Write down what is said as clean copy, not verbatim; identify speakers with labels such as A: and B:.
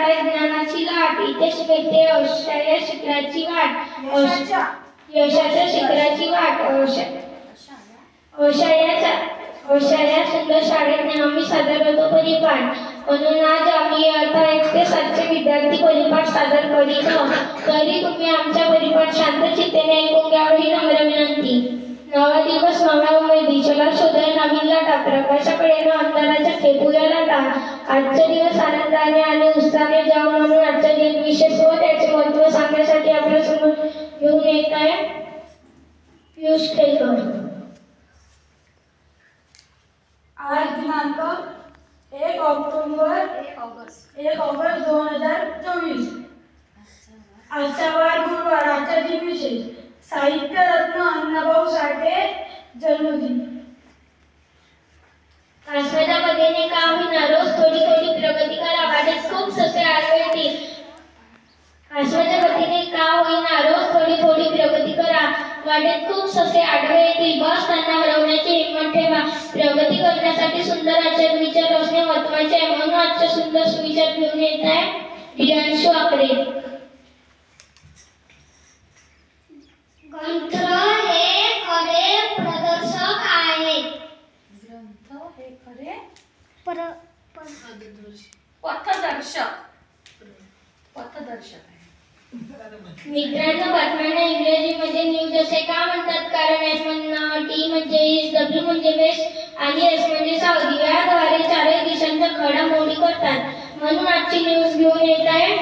A: शाळेत ज्ञानाची लाट, इथे मिळते औषधाच्या शिखराची वाट, यशाच्या शिखराची वाट. औषधाच्या सुंदर शाळेत आम्ही सादर करतो परिपाठ. म्हणून आज आम्ही इयत्ता 1 ते 7 चे विद्यार्थी परिपाठ सादर करीत आहोत. तरी तुम्ही आमच्या परिपाठ शांत चित्तेने ऐकून घ्यावे ही नम्र विनंती. नवा दिवस नव्या उमेदी, चला शोधूया नवीन लाटा, प्रकाशाकडे न अंधाराच्या खेपूया लाटा. आजचा दिवस आनंदाने आणि उत्साहाने जाऊ म्हणून आजचा विशेष व त्याचे महत्त्व सांगण्यासाठी आपल्या समोर घेऊन येत आहे पियुष खेलकर.
B: आज दिनांक 1 ऑगस्ट 2024. आजचा वार गुरुवार. आजचा दिन विशेष साहित्य रत्न अण्णाभाऊ साठे जन्मदिन.
A: कासवाच्या पद्धतीने का होईना रोज थोडी थोडी प्रगती करा, वाटेत खूप ससे आडवे येतील. कासवाच्या पद्धतीने का होईना रोज थोडी थोडी प्रगती करा, वाटेत खूप ससे आडवे येतील. बस त्यांना हरवण्याची हिंमत ठेवा. प्रगती करण्यासाठी सुंदर आचार विचार असणे महत्त्वाचे आहे. म्हणून आजचे सुंदर सुविचार घेऊन येत आहे प्रियांशू आकडे. ग्रंथ हे खरे प्रदर्शक आहेत.
B: ग्रंथ हे खरे पथदर्शक आहे.
A: मित्रांनो, बातम्यांना इंग्रजीमध्ये न्यूज असे का म्हणतात? कारण एस म्हणजे टी म्हणजे ईस्ट, डब्ल्यू म्हणजे वेस्ट आणि एस म्हणजे साऊथ. याद्वारे चारही दिशांच्या घडामोडी करतात. म्हणून आजची न्यूज घेऊन येत आहे